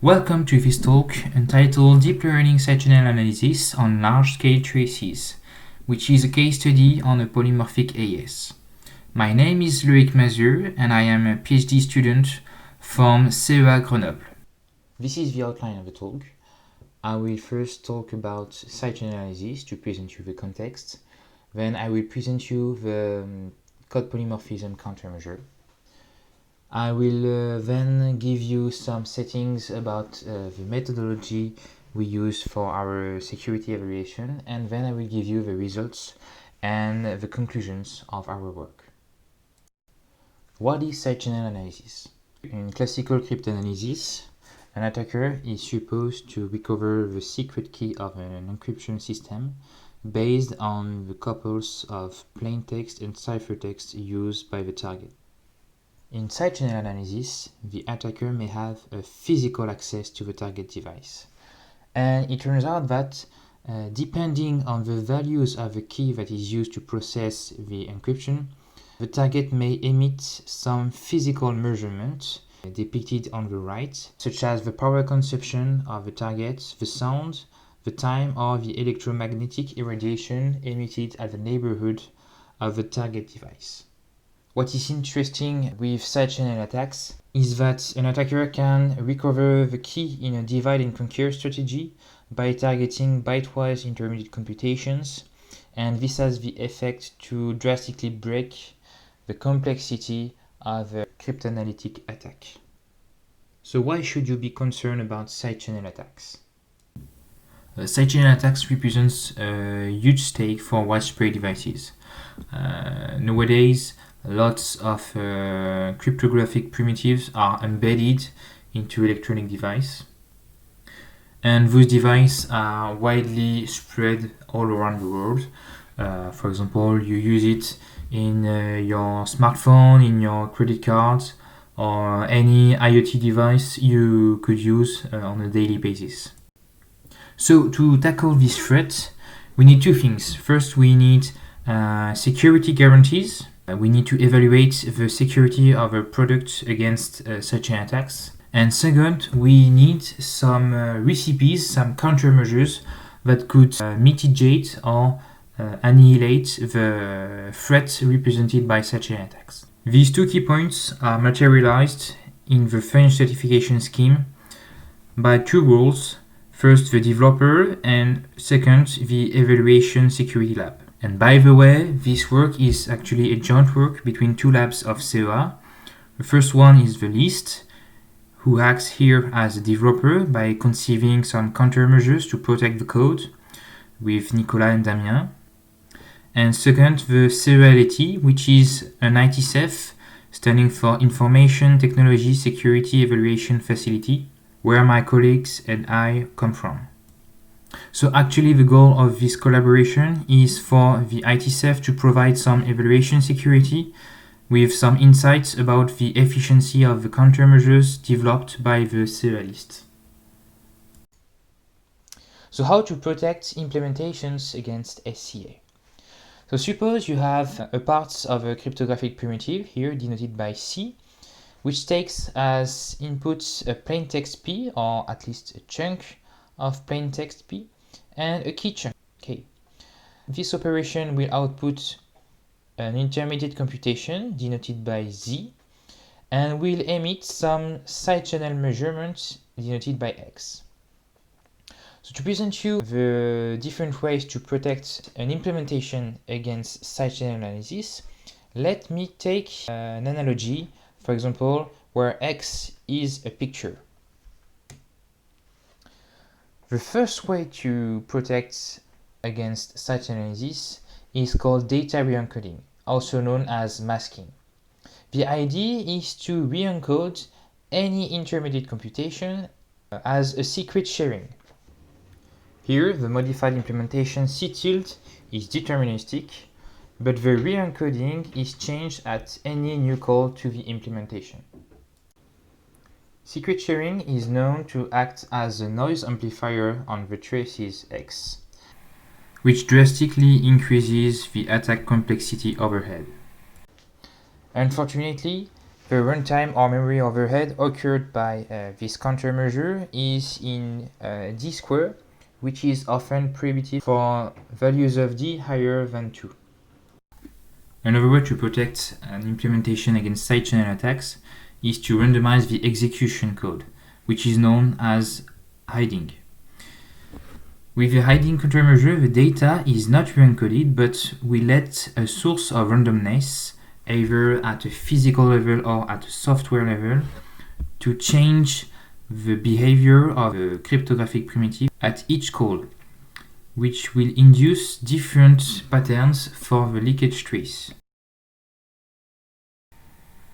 Welcome to this talk entitled Deep Learning Side-Channel Analysis on Large-Scale Traces, which is a case study on a polymorphic AES. My name is Loïc Masure and I am a PhD student from CEA Grenoble. This is the outline of the talk. I will first talk about side-channel analysis to present you the context. Then I will present you the code polymorphism countermeasure. I will then give you some settings about the methodology we use for our security evaluation, and then I will give you the results and the conclusions of our work. What is side-channel analysis? In classical cryptanalysis, an attacker is supposed to recover the secret key of an encryption system based on the couples of plain text and ciphertext used by the target. In side-channel analysis, the attacker may have a physical access to the target device. And it turns out that depending on the values of the key that is used to process the encryption, the target may emit some physical measurement depicted on the right, such as the power consumption of the target, the sound, the time, or the electromagnetic irradiation emitted at the neighborhood of the target device. What is interesting with side-channel attacks is that an attacker can recover the key in a divide and conquer strategy by targeting byte-wise intermediate computations, and this has the effect to drastically break the complexity of a cryptanalytic attack. So why should you be concerned about side-channel attacks? Side-channel attacks represents a huge stake for widespread devices. Nowadays, lots of cryptographic primitives are embedded into electronic devices, and those devices are widely spread all around the world. For example, you use it in your smartphone, in your credit cards, or any IoT device you could use on a daily basis. So to tackle this threat, we need two things. First, we need security guarantees. We need to evaluate the security of a product against such attacks. And second, we need some recipes, some countermeasures that could mitigate or annihilate the threat represented by such attacks. These two key points are materialized in the French certification scheme by two rules. First, the developer, and second, the evaluation security lab. And by the way, this work is actually a joint work between two labs of CEA. The first one is the LIST, who acts here as a developer by conceiving some countermeasures to protect the code with Nicolas and Damien. And second, the CEA-LT, which is an ITSEF, standing for Information Technology Security Evaluation Facility, where my colleagues and I come from. So actually the goal of this collaboration is for the ITSEF to provide some evaluation security with some insights about the efficiency of the countermeasures developed by the CEA list. So how to protect implementations against SCA? So suppose you have a part of a cryptographic primitive, here denoted by C, which takes as input a plain text P, or at least a chunk of plain text P, and a key chunk K. This operation will output an intermediate computation denoted by Z, and will emit some side-channel measurements denoted by X. So to present you the different ways to protect an implementation against side-channel analysis, let me take an analogy, for example, where X is a picture. The first way to protect against side-channel analysis is called data re-encoding, also known as masking. The idea is to re-encode any intermediate computation as a secret sharing. Here, the modified implementation C tilde is deterministic, but the re-encoding is changed at any new call to the implementation. Secret sharing is known to act as a noise amplifier on the traces X, which drastically increases the attack complexity overhead. Unfortunately, The runtime or memory overhead occurred by this countermeasure is in d squared, which is often primitive for values of d higher than 2. Another way to protect an implementation against side channel attacks is to randomize the execution code, which is known as hiding. With the hiding countermeasure, the data is not re-encoded, but we let a source of randomness, either at a physical level or at a software level, to change the behavior of a cryptographic primitive at each call, which will induce different patterns for the leakage trace.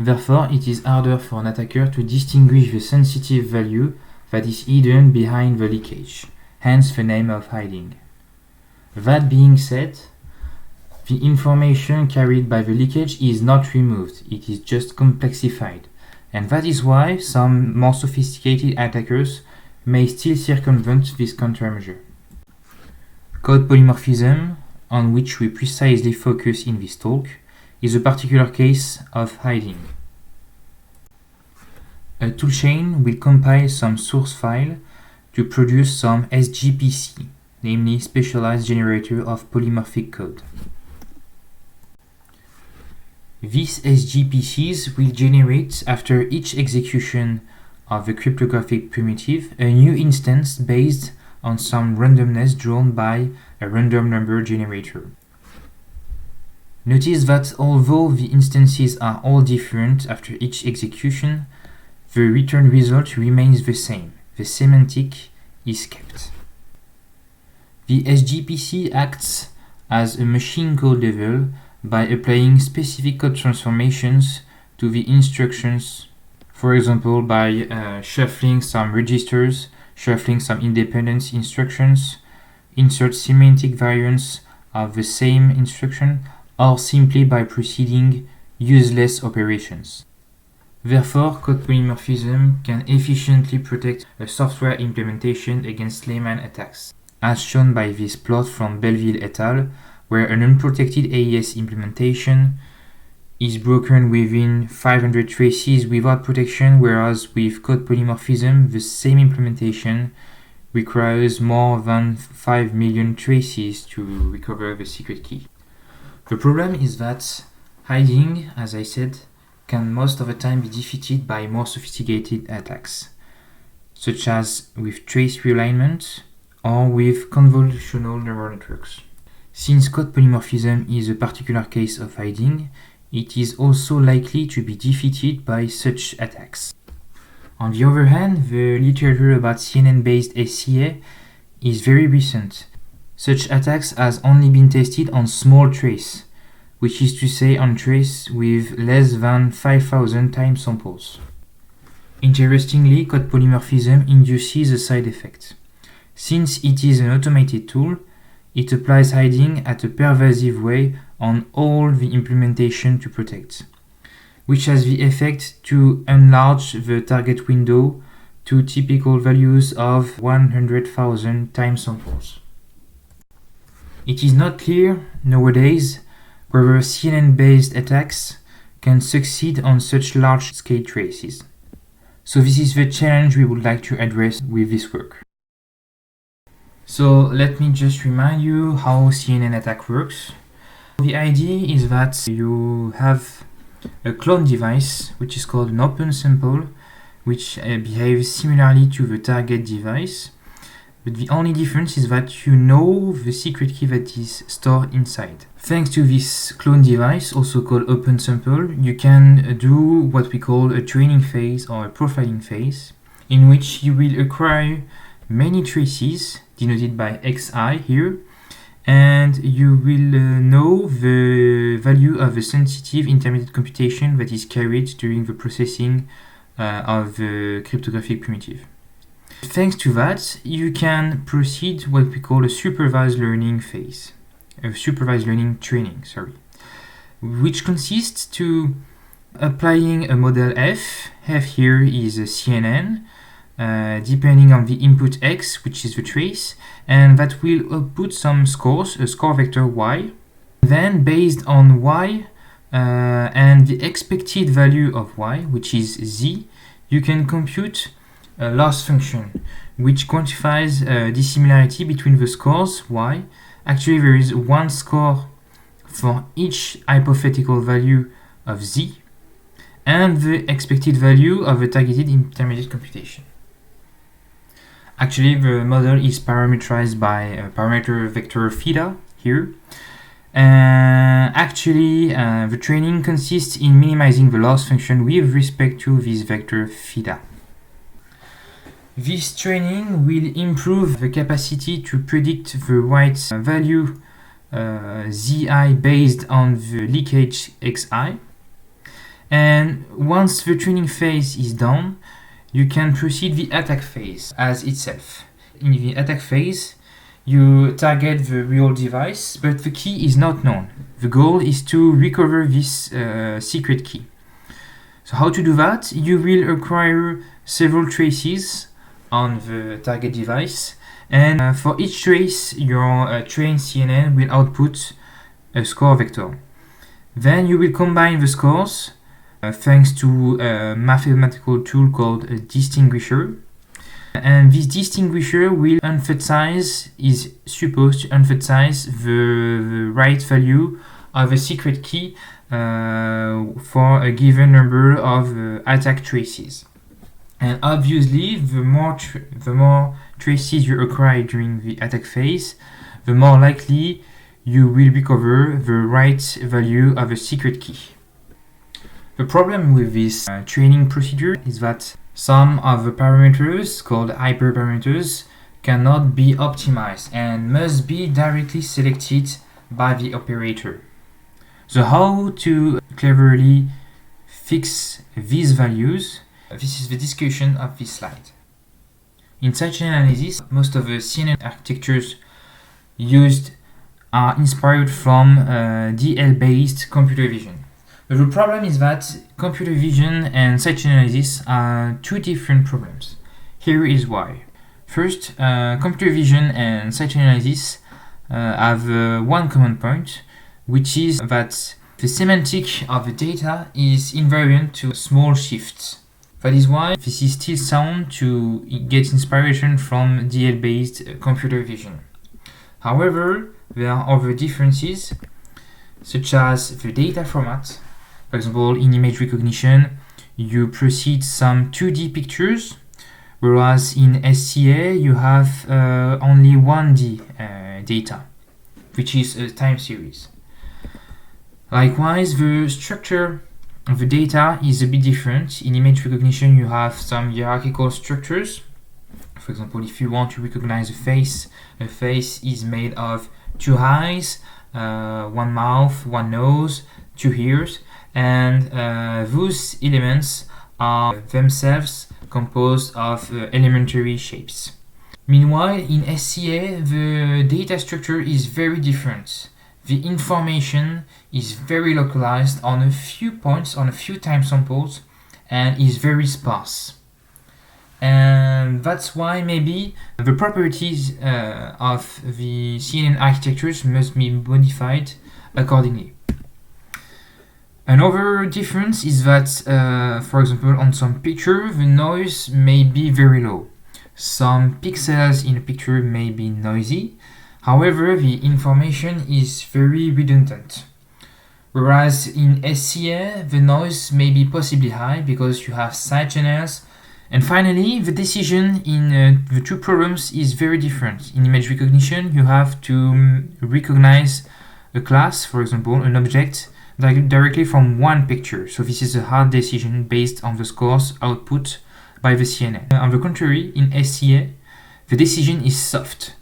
Therefore, it is harder for an attacker to distinguish the sensitive value that is hidden behind the leakage, hence the name of hiding. That being said, the information carried by the leakage is not removed, it is just complexified, and that is why some more sophisticated attackers may still circumvent this countermeasure. Code polymorphism, on which we precisely focus in this talk, is a particular case of hiding. A toolchain will compile some source file to produce some SGPC, namely Specialized Generator of Polymorphic Code. These SGPCs will generate, after each execution of the cryptographic primitive, a new instance based on some randomness drawn by a random number generator. Notice that although the instances are all different after each execution, the return result remains the same. The semantic is kept. The SGPC acts as a machine code level by applying specific code transformations to the instructions, for example by shuffling some registers, shuffling some independent instructions, insert semantic variants of the same instruction, or simply by proceeding useless operations. Therefore, code polymorphism can efficiently protect a software implementation against layman attacks, as shown by this plot from Belleville et al., where an unprotected AES implementation is broken within 500 traces without protection, whereas with code polymorphism, the same implementation requires more than 5 million traces to recover the secret key. The problem is that hiding, as I said, can most of the time be defeated by more sophisticated attacks, such as with trace realignment or with convolutional neural networks. Since code polymorphism is a particular case of hiding, it is also likely to be defeated by such attacks. On the other hand, the literature about CNN-based SCA is very recent. Such attacks has only been tested on small trace, which is to say on trace with less than 5,000 time samples. Interestingly, code polymorphism induces a side effect. Since it is an automated tool, it applies hiding at a pervasive way on all the implementation to protect, which has the effect to enlarge the target window to typical values of 100,000 time samples. It is not clear nowadays whether CNN-based attacks can succeed on such large-scale traces. So this is the challenge we would like to address with this work. So let me just remind you how CNN attack works. The idea is that you have a clone device, which is called an open sample, which behaves similarly to the target device, but the only difference is that you know the secret key that is stored inside. Thanks to this clone device, also called open sample, you can do what we call a training phase or a profiling phase, in which you will acquire many traces, denoted by xi here, and you will know the value of the sensitive intermediate computation that is carried during the processing of the cryptographic primitive. Thanks to that, you can proceed what we call a supervised learning phase, a supervised learning training, which consists to applying a model F. F here is a CNN, depending on the input X, which is the trace, and that will output some scores, a score vector Y. Then, based on Y, and the expected value of y, which is z, you can compute a loss function, which quantifies dissimilarity between the scores y. Actually, there is one score for each hypothetical value of z, and the expected value of a targeted intermediate computation. Actually, the model is parameterized by a parameter vector theta here. The training consists in minimizing the loss function with respect to this vector theta. This training will improve the capacity to predict the right value zi based on the leakage xi. And once the training phase is done, you can proceed the attack phase as itself. In the attack phase, you target the real device, but the key is not known. The goal is to recover this secret key. So how to do that? You will acquire several traces on the target device, and for each trace, your trained CNN will output a score vector. Then you will combine the scores thanks to a mathematical tool called a distinguisher. And this distinguisher is supposed to emphasize the right value of a secret key for a given number of attack traces. And obviously, the more traces you acquire during the attack phase, the more likely you will recover the right value of a secret key. The problem with this training procedure is that some of the parameters, called hyperparameters, cannot be optimized and must be directly selected by the operator. So how to cleverly fix these values? This is the discussion of this slide. In sidechain analysis, most of the CNN architectures used are inspired from DL-based computer vision. But the problem is that computer vision and sidechain analysis are two different problems. Here is why. First, computer vision and sidechain analysis have one common point, which is that the semantic of the data is invariant to small shifts. That is why this is still sound to get inspiration from DL-based computer vision. However, there are other differences, such as the data format. For example, in image recognition, you proceed some 2D pictures, whereas in SCA you have only 1D data, which is a time series. Likewise, the structure of the data is a bit different. In image recognition, you have some hierarchical structures. For example, if you want to recognize a face is made of 2 eyes, 1 mouth, 1 nose, 2 ears, and those elements are themselves composed of elementary shapes. Meanwhile, in SCA, the data structure is very different. The information is very localized on a few points, on a few time samples, and is very sparse. And that's why maybe the properties of the CNN architectures must be modified accordingly. Another difference is that, for example, on some picture, the noise may be very low. Some pixels in a picture may be noisy. However, the information is very redundant. Whereas in SCA, the noise may be possibly high because you have side channels. And finally, the decision in the two programs is very different. In image recognition, you have to recognize a class, for example, an object, directly from one picture. So this is a hard decision based on the scores output by the CNN. On the contrary, in SCA, the decision is soft.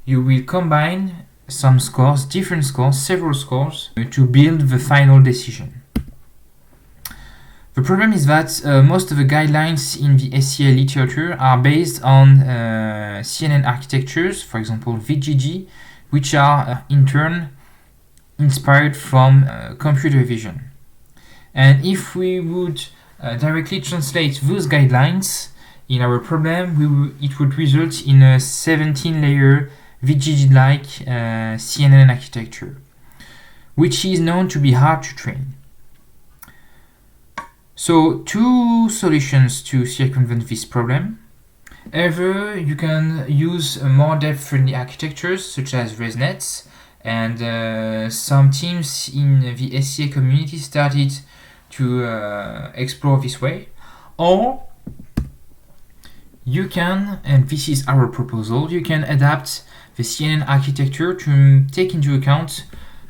You will combine some scores, different scores, several scores, to build the final decision. The problem is that most of the guidelines in the SCA literature are based on CNN architectures, for example VGG, which are in turn inspired from computer vision. And if we would directly translate those guidelines in our problem, it would result in a 17-layer VGG-like CNN architecture, which is known to be hard to train. So, two solutions to circumvent this problem. Either you can use more depth-friendly architectures such as ResNets, and some teams in the SCA community started to explore this way. Or you can, and this is our proposal, you can adapt the CNN architecture to take into account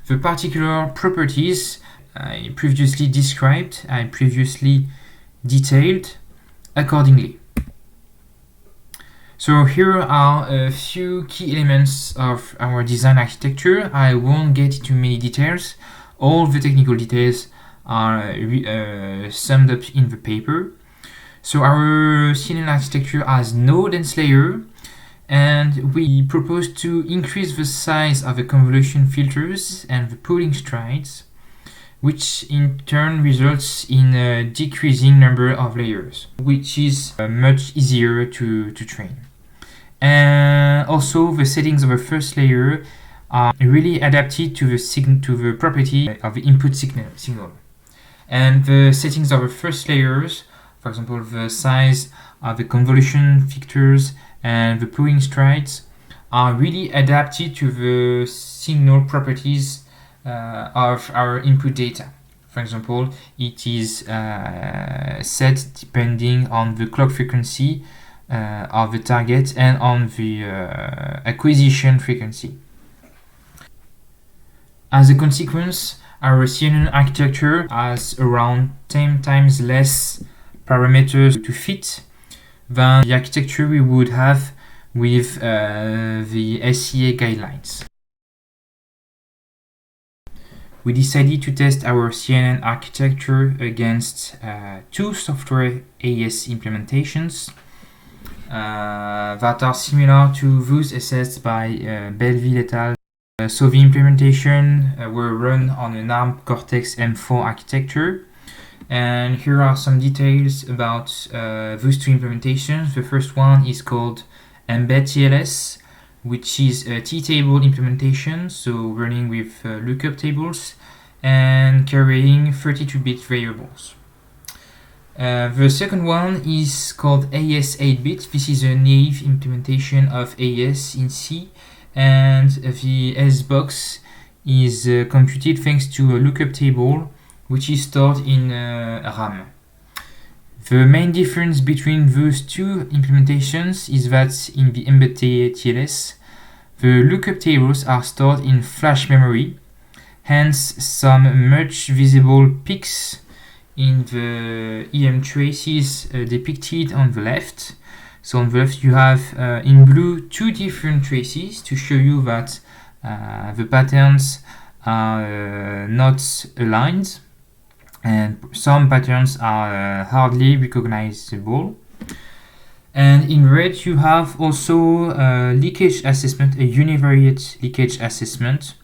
the particular properties I previously described, I previously detailed accordingly. So here are a few key elements of our design architecture. I won't get into many details. All the technical details are summed up in the paper. So our CNN architecture has no dense layer, and we propose to increase the size of the convolution filters and the pooling strides, which in turn results in a decreasing number of layers, which is much easier to train. And also the settings of the first layer are really adapted to the property of the input signal. And the settings of the first layers, for example, the size of the convolution filters and the pooling strides, are really adapted to the signal properties of our input data. For example, it is set depending on the clock frequency of the target and on the acquisition frequency. As a consequence, our CNN architecture has around 10 times less parameters to fit than the architecture we would have with the SCA guidelines. We decided to test our CNN architecture against two software AES implementations that are similar to those assessed by Belleville et al. So the implementation were run on an ARM Cortex M4 architecture, and here are some details about those two implementations. The first one is called Embed TLS, which is a T-table implementation, so running with lookup tables and carrying 32-bit variables. The second one is called AES 8-bit. This is a naive implementation of AES in C, and the S-box is computed thanks to a lookup table which is stored in RAM. The main difference between those two implementations is that in the Embed TLS, the lookup tables are stored in flash memory, hence some much visible peaks in the EM traces depicted on the left. So on the left you have in blue two different traces to show you that the patterns are not aligned, and some patterns are hardly recognizable. And in red you have also a leakage assessment, a univariate leakage assessment.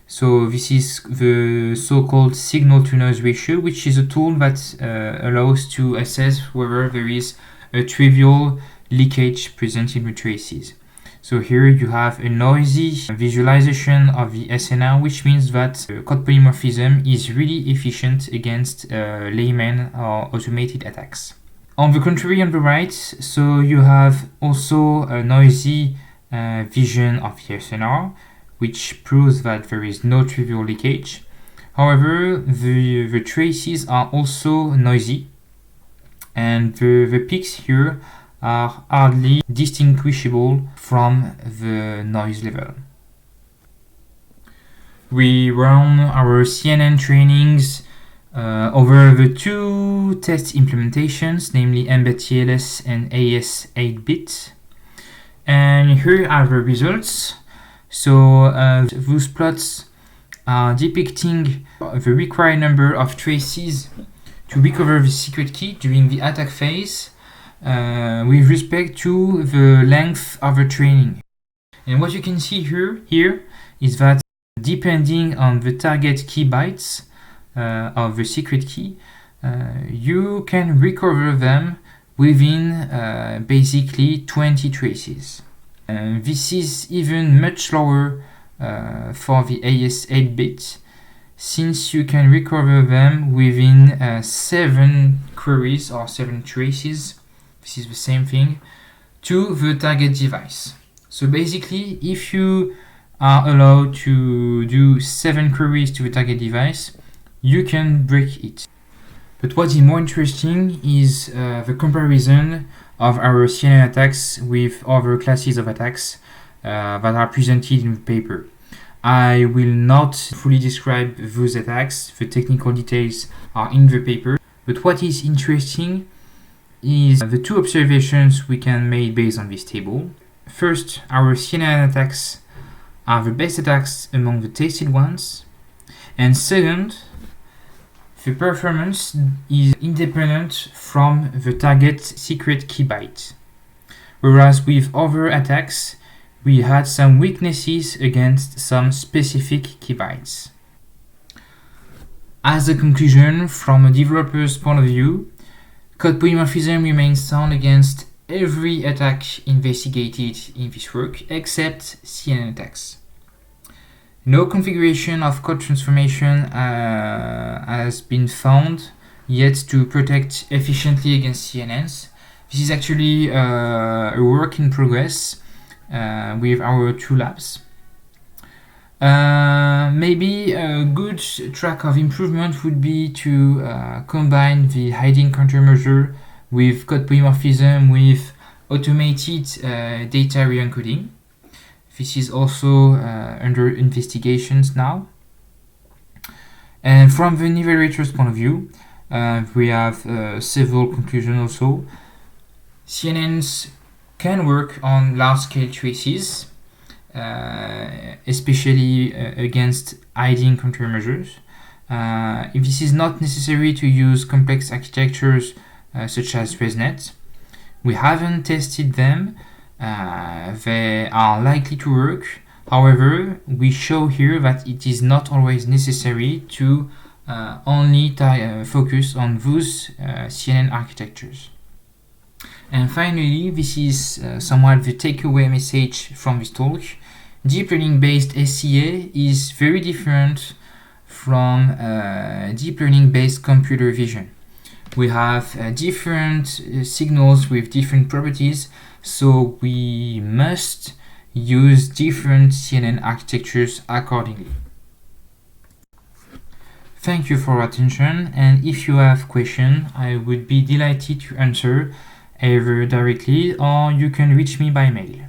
So this is the so-called signal-to-noise ratio, which is a tool that allows to assess whether there is a trivial leakage present in the traces. So here you have a noisy visualization of the SNR, which means that code polymorphism is really efficient against layman or automated attacks. On the contrary, on the right, so you have also a noisy vision of the SNR, which proves that there is no trivial leakage. However, the traces are also noisy, and the peaks here are hardly distinguishable from the noise level. We run our CNN trainings over the two test implementations, namely Embed TLS and AES 8-bit. And here are the results. So those plots are depicting the required number of traces to recover the secret key during the attack phase with respect to the length of the training. And what you can see here is that depending on the target key bytes of the secret key, you can recover them within basically 20 traces. This is even much lower for the AES 8-bit, since you can recover them within 7 queries or 7 traces, this is the same thing, to the target device. So basically, if you are allowed to do 7 queries to the target device, you can break it. But what is more interesting is the comparison of our CNN attacks with other classes of attacks that are presented in the paper. I will not fully describe those attacks, the technical details are in the paper, but what is interesting is the 2 observations we can make based on this table. First, our CNN attacks are the best attacks among the tested ones, and second, the performance is independent from the target secret key byte, whereas with other attacks, we had some weaknesses against some specific key bytes. As a conclusion, from a developer's point of view, code polymorphism remains sound against every attack investigated in this work except CNN attacks. No configuration of code transformation has been found yet to protect efficiently against CNNs. This is actually a work in progress with our 2 labs. Maybe a good track of improvement would be to combine the hiding countermeasure with code polymorphism with automated data re-encoding. This is also under investigations now. And from the evaluator's point of view, we have several conclusions also. CNNs can work on large-scale traces, especially against hiding countermeasures. If this is not necessary to use complex architectures such as ResNet, we haven't tested them. They are likely to work. However, we show here that it is not always necessary to only focus on those CNN architectures. And finally, this is somewhat the takeaway message from this talk. Deep learning-based SCA is very different from deep learning-based computer vision. We have different signals with different properties, so we must use different CNN architectures accordingly. Thank you for your attention, and if you have questions, I would be delighted to answer either directly or you can reach me by mail.